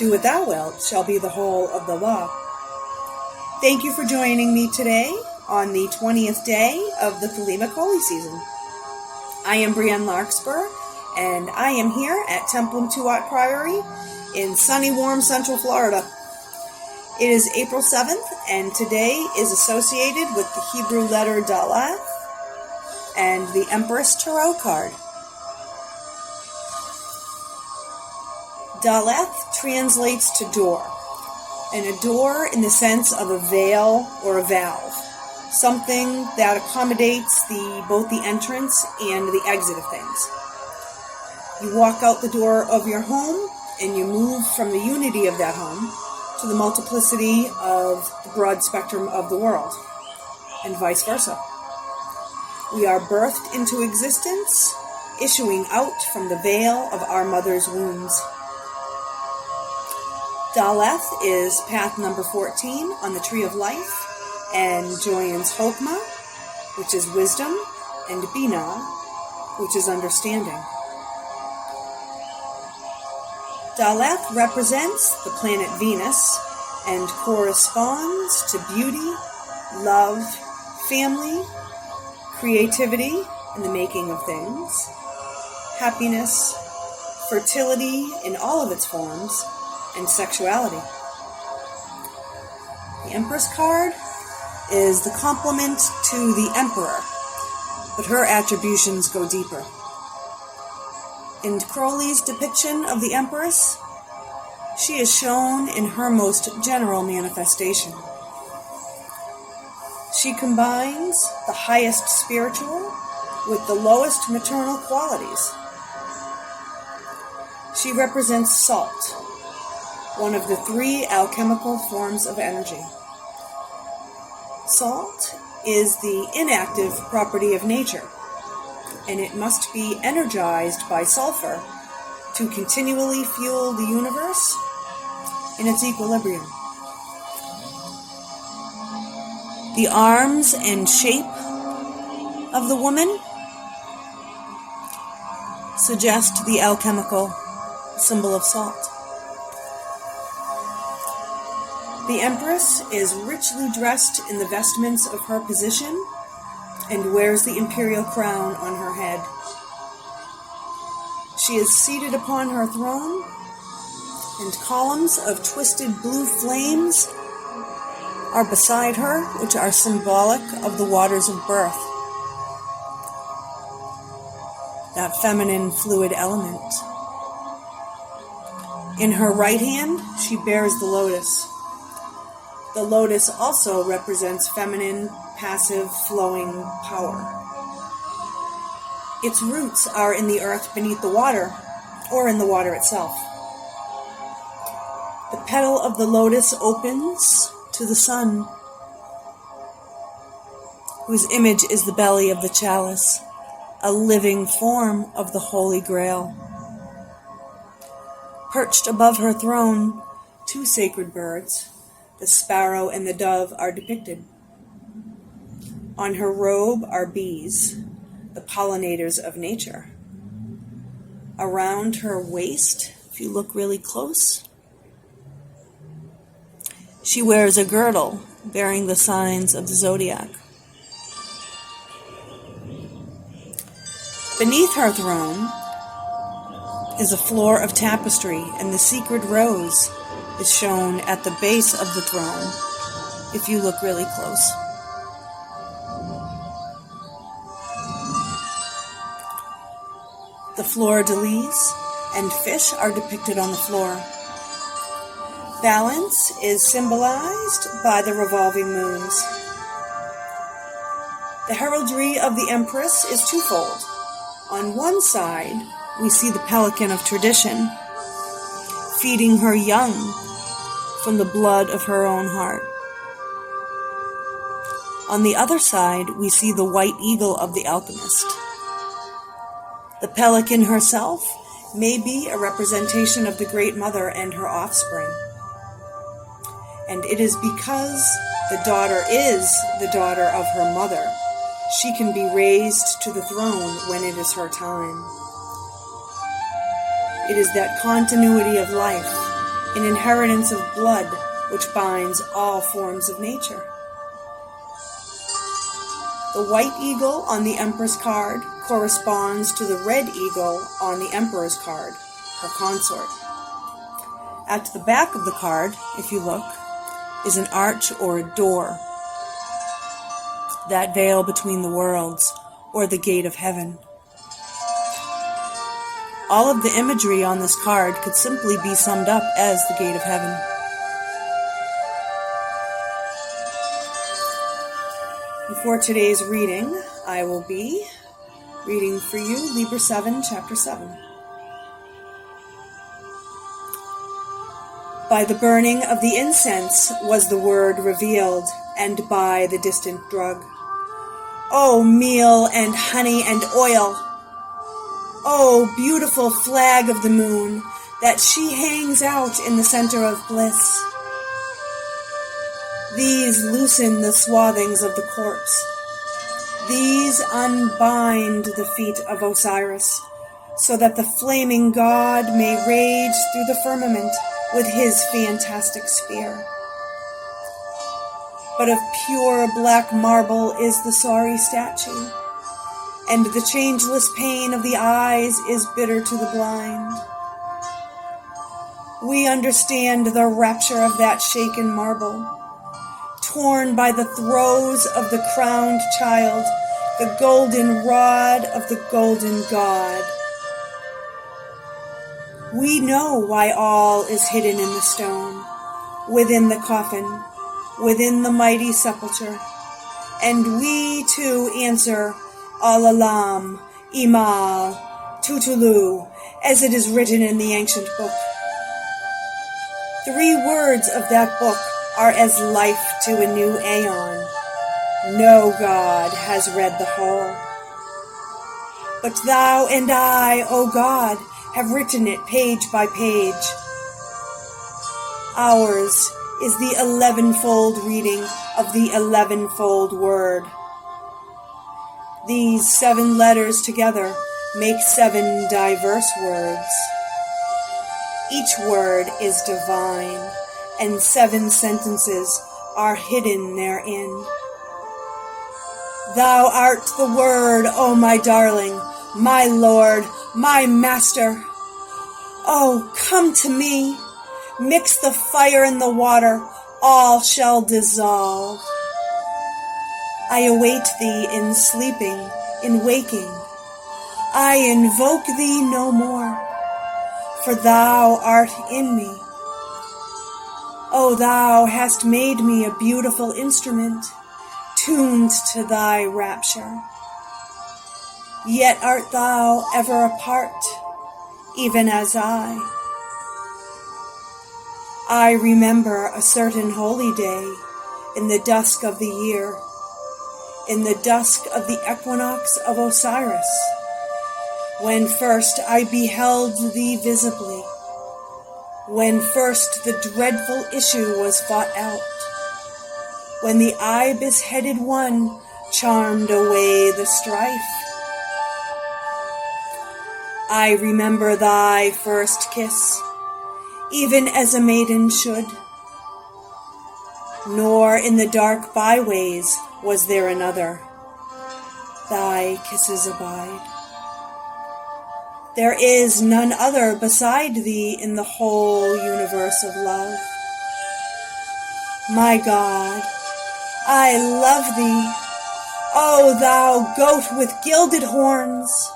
Do what thou wilt shall be the whole of the law. Thank you for joining me today on the 20th day of the Thelemic Holy Season. I am Brienne Larkspur, and I am here at Templum Priory in sunny, warm Central Florida. It is April 7th, and today is associated with the Hebrew letter Daleth and the Empress Tarot card. Daleth translates to door, and a door in the sense of a veil or a valve, something that accommodates both the entrance and the exit of things. You walk out the door of your home, and you move from the unity of that home to the multiplicity of the broad spectrum of the world, and vice versa. We are birthed into existence, issuing out from the veil of our mother's wombs. Daleth is path number 14 on the Tree of Life, and joins Chokmah, which is wisdom, and Binah, which is understanding. Daleth represents the planet Venus and corresponds to beauty, love, family, creativity and the making of things, happiness, fertility in all of its forms, and sexuality. The Empress card is the complement to the Emperor, but her attributions go deeper. In Crowley's depiction of the Empress, she is shown in her most general manifestation. She combines the highest spiritual with the lowest maternal qualities. She represents salt, one of the three alchemical forms of energy. Salt is the inactive property of nature, and it must be energized by sulfur to continually fuel the universe in its equilibrium. The arms and shape of the woman suggest the alchemical symbol of salt. The Empress is richly dressed in the vestments of her position and wears the imperial crown on her head. She is seated upon her throne, and columns of twisted blue flames are beside her, which are symbolic of the waters of birth, that feminine fluid element. In her right hand, she bears the lotus. The lotus also represents feminine, passive, flowing power. Its roots are in the earth beneath the water, or in the water itself. The petal of the lotus opens to the sun, whose image is the belly of the chalice, a living form of the Holy Grail. Perched above her throne, two sacred birds, the sparrow and the dove, are depicted. On her robe are bees, the pollinators of nature. Around her waist, if you look really close, she wears a girdle bearing the signs of the zodiac. Beneath her throne is a floor of tapestry, and the secret rose is shown at the base of the throne, if you look really close. The fleur-de-lis and fish are depicted on the floor. Balance is symbolized by the revolving moons. The heraldry of the Empress is twofold. On one side, we see the pelican of tradition, feeding her young from the blood of her own heart. On the other side, we see the white eagle of the alchemist. The pelican herself may be a representation of the Great Mother and her offspring. And it is because the daughter is the daughter of her mother, she can be raised to the throne when it is her time. It is that continuity of life an inheritance of blood which binds all forms of nature. The white eagle on the Empress card corresponds to the red eagle on the Emperor's card, her consort. At the back of the card, if you look, is an arch or a door, that veil between the worlds, or the gate of heaven. All of the imagery on this card could simply be summed up as the gate of heaven. For today's reading, I will be reading for you Liber 7, Chapter 7. By the burning of the incense was the word revealed, and by the distant drug. O meal and honey and oil! O beautiful flag of the moon, that she hangs out in the center of bliss. These loosen the swathings of the corpse. These unbind the feet of Osiris, so that the flaming god may rage through the firmament with his fantastic spear. But of pure black marble is the sorry statue, and the changeless pain of the eyes is bitter to the blind. We understand the rapture of that shaken marble, torn by the throes of the crowned child, the golden rod of the golden god. We know why all is hidden in the stone, within the coffin, within the mighty sepulchre, and we too answer, Al-Alam, Imal, Tutulu, as it is written in the ancient book. 3 words of that book are as life to a new aeon. No god has read the whole. But thou and I, O God, have written it page by page. Ours is the 11-fold reading of the 11-fold word. These 7 letters together make 7 diverse words. Each word is divine, and 7 sentences are hidden therein. Thou art the Word, O my darling, my Lord, my Master. Oh, come to me. Mix the fire and the water, all shall dissolve. I await thee in sleeping, in waking. I invoke thee no more, for thou art in me. O thou hast made me a beautiful instrument, tuned to thy rapture. Yet art thou ever apart, even as I. I remember a certain holy day in the dusk of the year, in the dusk of the equinox of Osiris, when first I beheld thee visibly, when first the dreadful issue was fought out, when the ibis-headed one charmed away the strife. I remember thy first kiss, even as a maiden should. Nor in the dark byways was there another. Thy kisses abide. There is none other beside thee in the whole universe of love. My God, I love thee, O thou goat with gilded horns,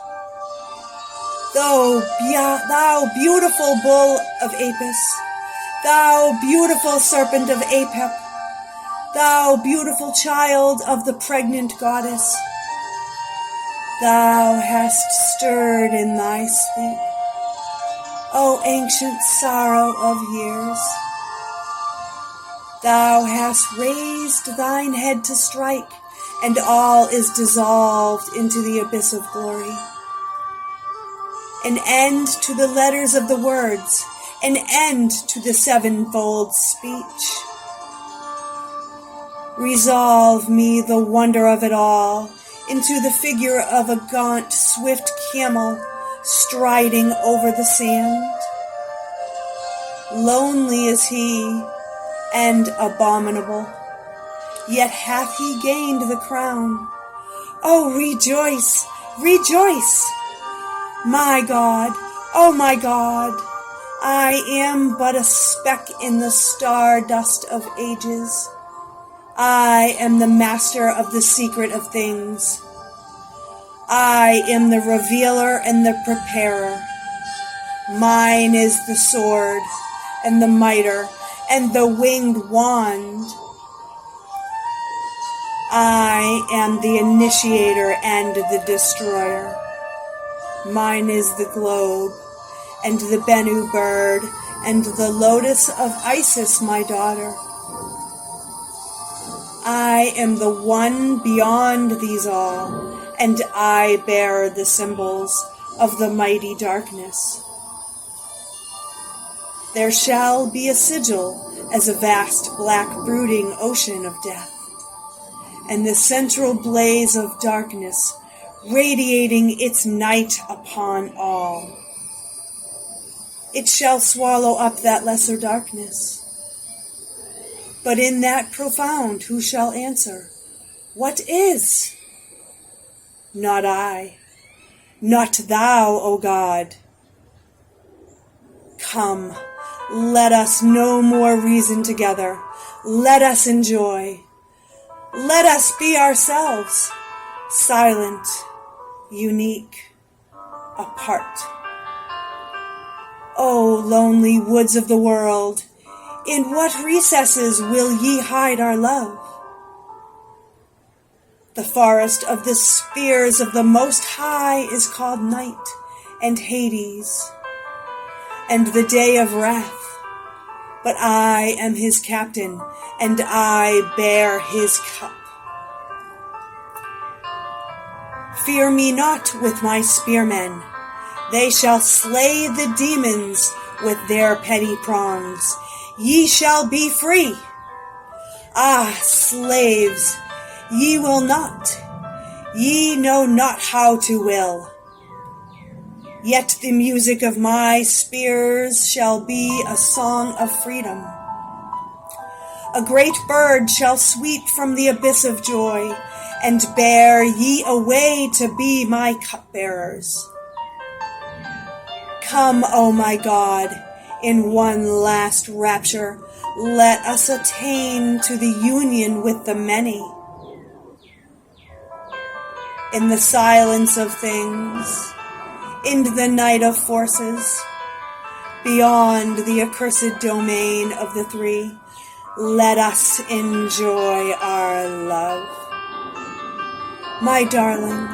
thou beautiful bull of Apis, thou beautiful serpent of Apep, thou beautiful child of the pregnant goddess. Thou hast stirred in thy sleep, O ancient sorrow of years. Thou hast raised thine head to strike, and all is dissolved into the abyss of glory. An end to the letters of the words, an end to the 7-fold speech. Resolve me the wonder of it all into the figure of a gaunt, swift camel striding over the sand. lonely is he, and abominable. Yet hath he gained the crown. Oh, rejoice, rejoice! My God, oh my God, I am but a speck in the stardust of ages. I am the master of the secret of things. I am the revealer and the preparer. Mine is the sword and the mitre and the winged wand. I am the initiator and the destroyer. Mine is the globe and the Bennu bird and the lotus of Isis, my daughter. I am the one beyond these all, and I bear the symbols of the mighty darkness. There shall be a sigil as a vast black brooding ocean of death, and the central blaze of darkness radiating its night upon all. It shall swallow up that lesser darkness. But in that profound who shall answer, what is? Not I, not thou, O God. Come, let us no more reason together. Let us enjoy. Let us be ourselves, silent, unique, apart. O lonely woods of the world, in what recesses will ye hide our love? The forest of the spheres of the Most High is called night and Hades, and the day of wrath. But I am his captain, and I bear his cup. Fear me not with my spearmen. They shall slay the demons with their petty prongs. Ye shall be free. Ah, slaves, ye will not. Ye know not how to will. Yet the music of my spears shall be a song of freedom. A great bird shall sweep from the abyss of joy, and bear ye away to be my cupbearers. Come, O my God, in one last rapture, let us attain to the union with the many. In the silence of things, in the night of forces, beyond the accursed domain of the three, let us enjoy our love. My darling,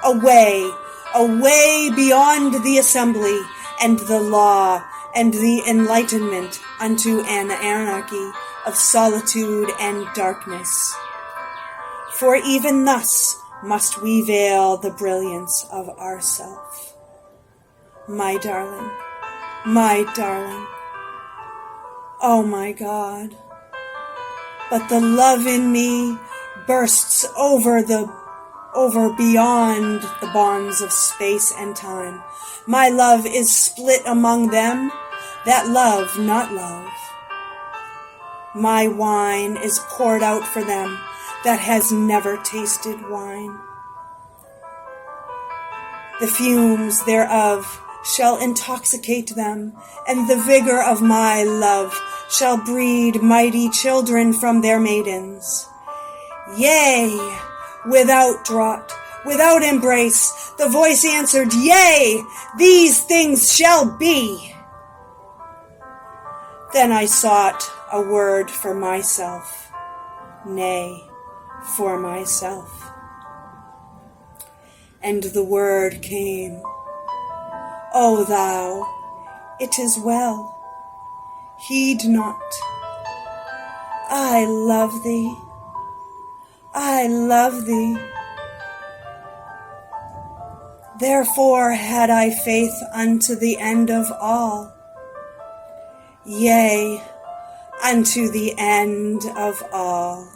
away, away beyond the assembly and the law and the enlightenment unto an anarchy of solitude and darkness. For even thus must we veil the brilliance of ourself. My darling, oh my God, but the love in me bursts over beyond the bonds of space and time. My love is split among them that love not love. My wine is poured out for them that has never tasted wine. The fumes thereof shall intoxicate them, and the vigor of my love shall breed mighty children from their maidens. Yea, without draught, without embrace, the voice answered, yea, these things shall be. Then I sought a word for myself, nay, for myself. And the word came, O thou, it is well, heed not. I love thee, I love thee. Therefore had I faith unto the end of all, yea, unto the end of all.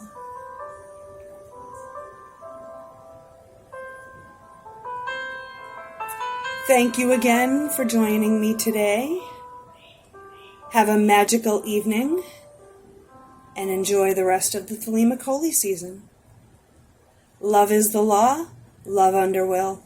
Thank you again for joining me today. Have a magical evening, and enjoy the rest of the Thelemic holy season. Love is the law, love under will.